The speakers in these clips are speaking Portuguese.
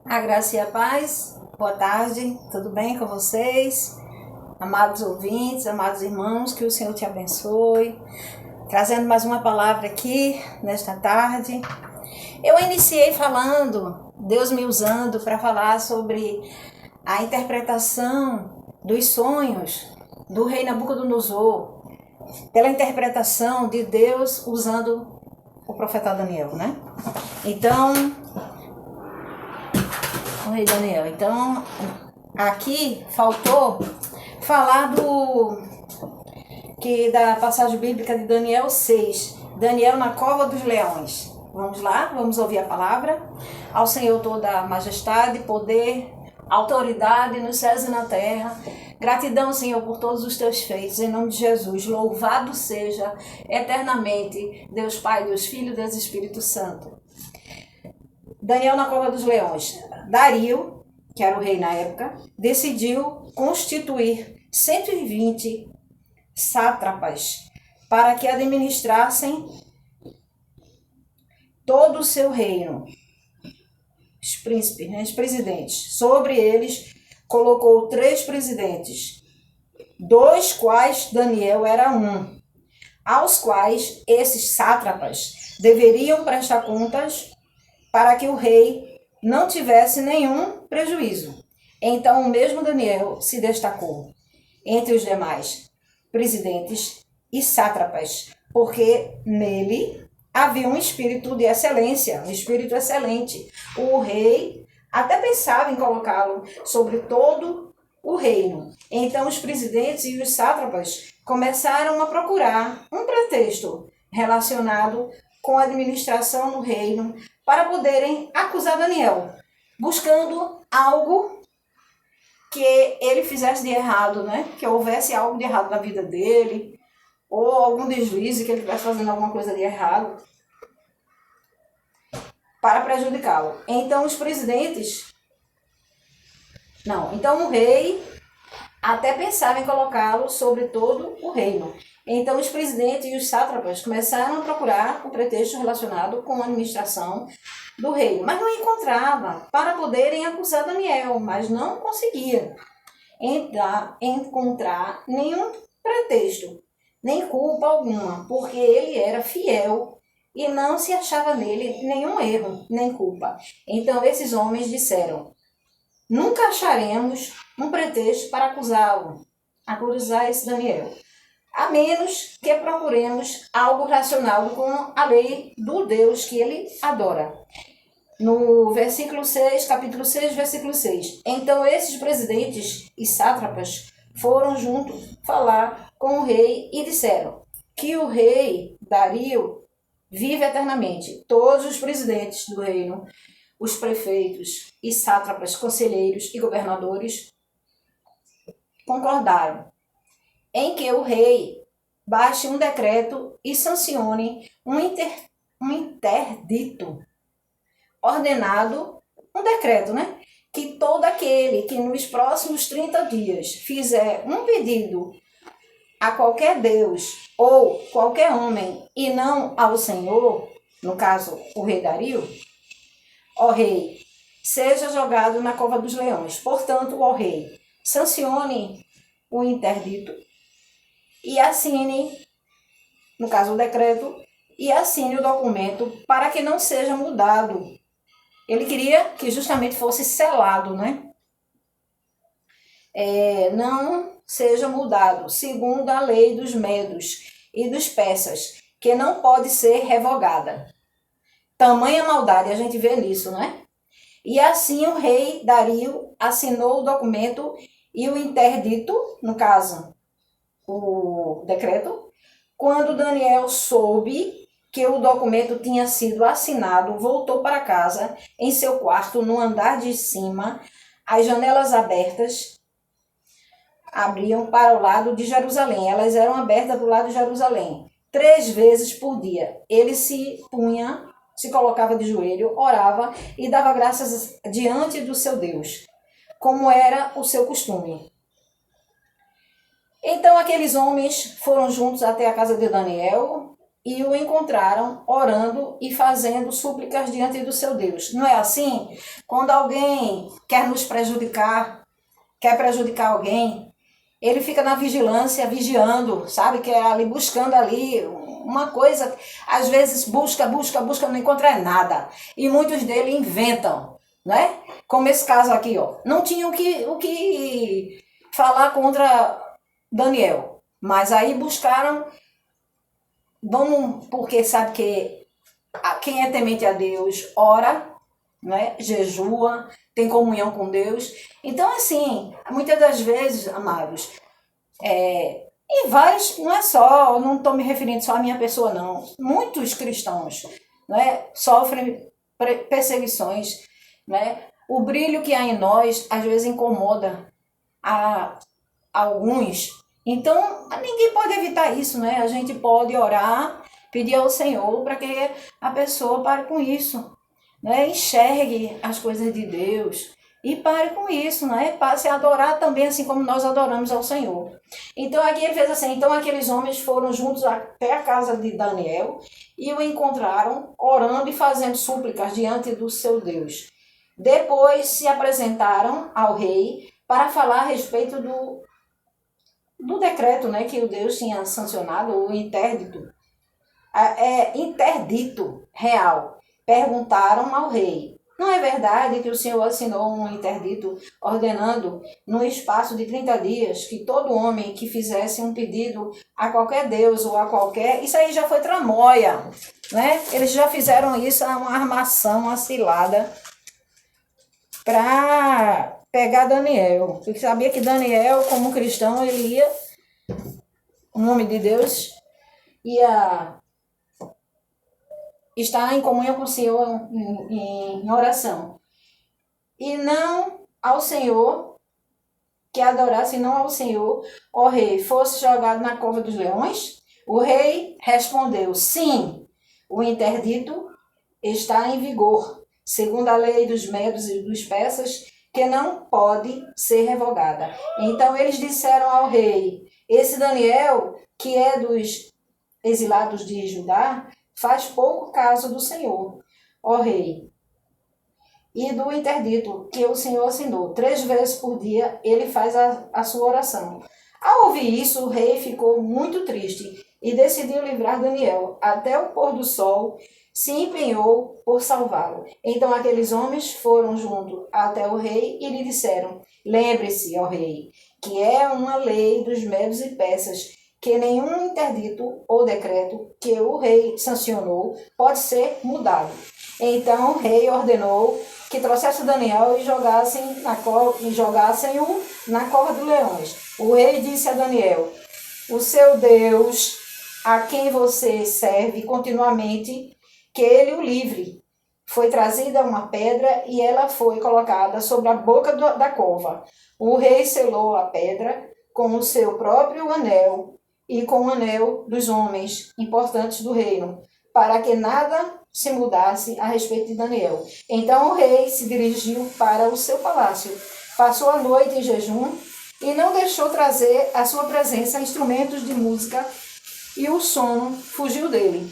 A graça e a paz, boa tarde, tudo bem com vocês? Amados ouvintes, amados irmãos, que o Senhor te abençoe. Trazendo mais uma palavra aqui nesta tarde. Eu iniciei falando, Deus me usando para falar sobre a interpretação dos sonhos do rei Nabucodonosor, pela interpretação de Deus usando o profeta Daniel, né? Então, o rei Daniel. Então, aqui faltou falar da passagem bíblica de Daniel 6. Daniel na cova dos leões. Vamos lá, vamos ouvir a palavra. Ao Senhor toda a majestade, poder, autoridade nos céus e na terra. Gratidão, Senhor, por todos os teus feitos. Em nome de Jesus, louvado seja eternamente Deus Pai, Deus Filho, Deus Espírito Santo. Daniel na cova dos leões. Dario, que era o rei na época, decidiu constituir 120 sátrapas para que administrassem todo o seu reino. Os príncipes, os presidentes. Sobre eles colocou 3 presidentes, dos quais Daniel era um, aos quais esses sátrapas deveriam prestar contas para que o rei não tivesse nenhum prejuízo. Então o mesmo Daniel se destacou entre os demais presidentes e sátrapas, porque nele havia um espírito de excelência, um espírito excelente. O rei até pensava em colocá-lo sobre todo o reino. Então os presidentes e os sátrapas começaram a procurar um pretexto relacionado com a administração do reino para poderem acusar Daniel, buscando algo que ele fizesse de errado, né? Que houvesse algo de errado na vida dele, ou algum deslize, que ele estivesse fazendo alguma coisa de errado, para prejudicá-lo. Então os presidentes... Então o rei até pensava em colocá-lo sobre todo o reino. Então os presidentes e os sátrapas começaram a procurar um pretexto relacionado com a administração do reino, mas não encontrava para poderem acusar Daniel, mas não conseguia encontrar nenhum pretexto, nem culpa alguma, porque ele era fiel e não se achava nele nenhum erro, nem culpa. Então esses homens disseram: nunca acharemos um pretexto para acusar esse Daniel, a menos que procuremos algo relacionado com a lei do Deus que ele adora. No versículo 6, capítulo 6, versículo 6. Então esses presidentes e sátrapas foram juntos falar com o rei e disseram que o rei Dario vive eternamente. Todos os presidentes do reino, os prefeitos e sátrapas, conselheiros e governadores concordaram em que o rei baixe um decreto e sancione um interdito ordenado, um decreto, né? Que todo aquele que nos próximos 30 dias fizer um pedido a qualquer Deus ou qualquer homem e não ao Senhor, no caso o rei Dario, ó rei, seja jogado na cova dos leões. Portanto, ó rei, sancione o interdito e assine, no caso o decreto, e assine o documento para que não seja mudado. Ele queria que justamente fosse selado, né? Não seja mudado, segundo a lei dos medos e dos persas, que não pode ser revogada. Tamanha maldade, a gente vê nisso, né? E assim o rei Dario assinou o documento e o interdito, no caso, o decreto. Quando Daniel soube que o documento tinha sido assinado, voltou para casa, em seu quarto, no andar de cima, as janelas abertas abriam para o lado de Jerusalém. Elas eram abertas para o lado de Jerusalém. 3 vezes por dia. Ele se colocava de joelho, orava e dava graças diante do seu Deus, como era o seu costume. Então aqueles homens foram juntos até a casa de Daniel e o encontraram orando e fazendo súplicas diante do seu Deus. Não é assim? Quando alguém quer nos prejudicar, quer prejudicar alguém, ele fica na vigilância, vigiando, sabe? Que é ali buscando ali uma coisa, às vezes busca, não encontra nada. E muitos deles inventam, né? Como esse caso aqui, ó. Não tinham o que falar contra Daniel, mas aí buscaram, porque sabe que quem é temente a Deus ora, né? Jejua, tem comunhão com Deus. Então, assim, muitas das vezes, amados, e vários, não é só, não estou me referindo só à minha pessoa, não. Muitos cristãos, né, sofrem perseguições, né? O brilho que há em nós, às vezes, incomoda a alguns. Então, ninguém pode evitar isso, né? A gente pode orar, pedir ao Senhor para que a pessoa pare com isso, né? Enxergue as coisas de Deus e pare com isso, né? Passe a adorar também assim como nós adoramos ao Senhor. Então aqui ele fez assim, então aqueles homens foram juntos até a casa de Daniel e o encontraram orando e fazendo súplicas diante do seu Deus. Depois se apresentaram ao rei para falar a respeito do decreto, né, que o Deus tinha sancionado, o interdito, interdito real. Perguntaram ao rei: não é verdade que o Senhor assinou um interdito ordenando, no espaço de 30 dias, que todo homem que fizesse um pedido a qualquer Deus ou a qualquer... Isso aí já foi tramóia, né? Eles já fizeram isso, uma armação, uma cilada, para pegar Daniel. Porque sabia que Daniel, como cristão, ele ia, um homem de Deus, ia estar em comunhão com o Senhor em oração. E não ao Senhor, que adorasse não ao Senhor, ó rei, fosse jogado na cova dos leões? O rei respondeu: sim, o interdito está em vigor, segundo a lei dos medos e dos persas, que não pode ser revogada. Então eles disseram ao rei: esse Daniel, que é dos exilados de Judá, faz pouco caso do Senhor, ó rei, e do interdito que o Senhor assinou. 3 vezes por dia ele faz a sua oração. Ao ouvir isso, o rei ficou muito triste e decidiu livrar Daniel. Até o pôr do sol se empenhou por salvá-lo. Então aqueles homens foram junto até o rei e lhe disseram: lembre-se, ó rei, que é uma lei dos medos e persas, que nenhum interdito ou decreto que o rei sancionou pode ser mudado. Então o rei ordenou que trouxesse Daniel e jogassem-o na cova dos leões. O rei disse a Daniel: o seu Deus, a quem você serve continuamente, que ele o livre. Foi trazida uma pedra e ela foi colocada sobre a boca da cova. O rei selou a pedra com o seu próprio anel e com o anel dos homens importantes do reino, para que nada se mudasse a respeito de Daniel. Então o rei se dirigiu para o seu palácio, passou a noite em jejum e não deixou trazer à sua presença instrumentos de música, e o sono fugiu dele.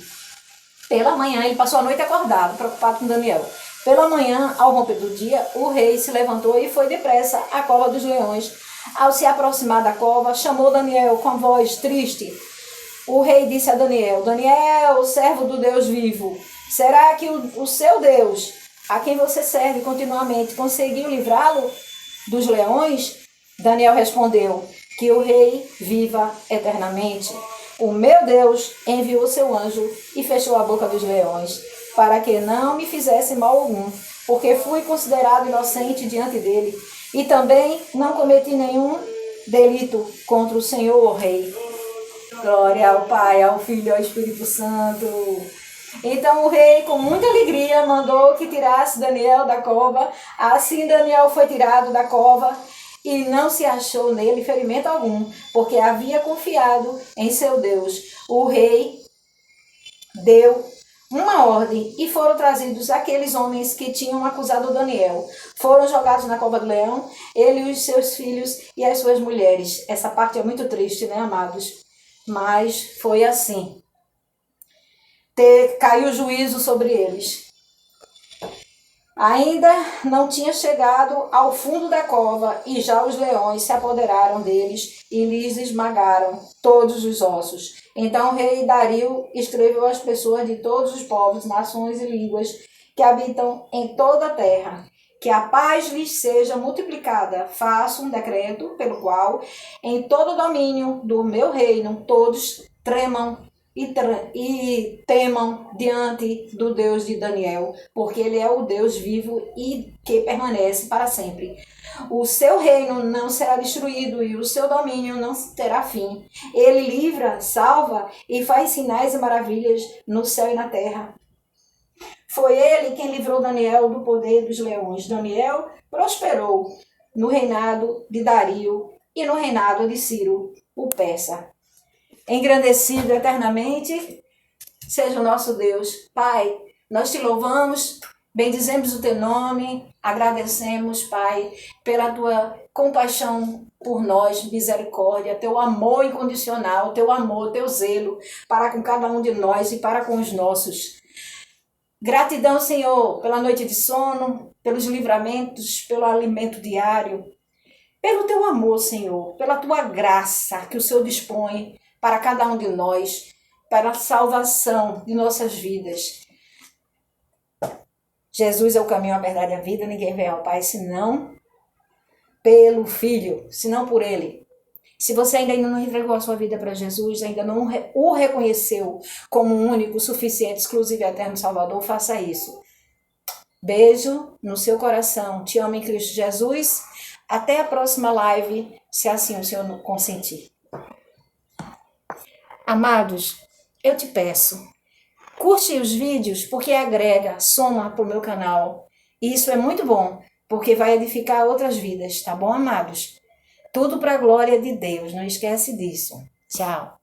Pela manhã, ele passou a noite acordado, preocupado com Daniel. Pela manhã, ao romper do dia, o rei se levantou e foi depressa à cova dos leões. Ao se aproximar da cova, chamou Daniel com voz triste. O rei disse a Daniel: Daniel, servo do Deus vivo, será que o seu Deus, a quem você serve continuamente, conseguiu livrá-lo dos leões? Daniel respondeu: que o rei viva eternamente. O meu Deus enviou seu anjo e fechou a boca dos leões, para que não me fizesse mal algum, porque fui considerado inocente diante dele, e também não cometi nenhum delito contra o Senhor, o rei. Glória ao Pai, ao Filho e ao Espírito Santo. Então o rei, com muita alegria, mandou que tirasse Daniel da cova. Assim Daniel foi tirado da cova e não se achou nele ferimento algum, porque havia confiado em seu Deus. O rei deu uma ordem e foram trazidos aqueles homens que tinham acusado Daniel. Foram jogados na cova do leão, ele e os seus filhos e as suas mulheres. Essa parte é muito triste, né, amados? Mas foi assim. caiu juízo sobre eles. Ainda não tinha chegado ao fundo da cova e já os leões se apoderaram deles e lhes esmagaram todos os ossos. Então o rei Dario escreveu às pessoas de todos os povos, nações e línguas que habitam em toda a terra, que a paz lhes seja multiplicada. Faço um decreto pelo qual, em todo o domínio do meu reino, todos tremam e temam diante do Deus de Daniel, porque ele é o Deus vivo e que permanece para sempre. O seu reino não será destruído e o seu domínio não terá fim. Ele livra, salva e faz sinais e maravilhas no céu e na terra. Foi ele quem livrou Daniel do poder dos leões. Daniel prosperou no reinado de Dario e no reinado de Ciro, o persa. Engrandecido eternamente seja o nosso Deus. Pai, nós te louvamos, bendizemos o teu nome, agradecemos, Pai, pela tua compaixão por nós, misericórdia, teu amor incondicional, teu amor, teu zelo para com cada um de nós e para com os nossos. Gratidão, Senhor, pela noite de sono, pelos livramentos, pelo alimento diário, pelo teu amor, Senhor, pela tua graça que o Senhor dispõe para cada um de nós, para a salvação de nossas vidas. Jesus é o caminho, a verdade e a vida. Ninguém vem ao Pai senão pelo Filho, senão por Ele. Se você ainda não entregou a sua vida para Jesus, ainda não o reconheceu como único, suficiente, exclusivo e eterno Salvador, faça isso. Beijo no seu coração. Te amo em Cristo Jesus. Até a próxima live, se assim o Senhor consentir. Amados, eu te peço, curte os vídeos porque agrega, soma para o meu canal. E isso é muito bom, porque vai edificar outras vidas, tá bom, amados? Tudo para a glória de Deus, não esquece disso. Tchau.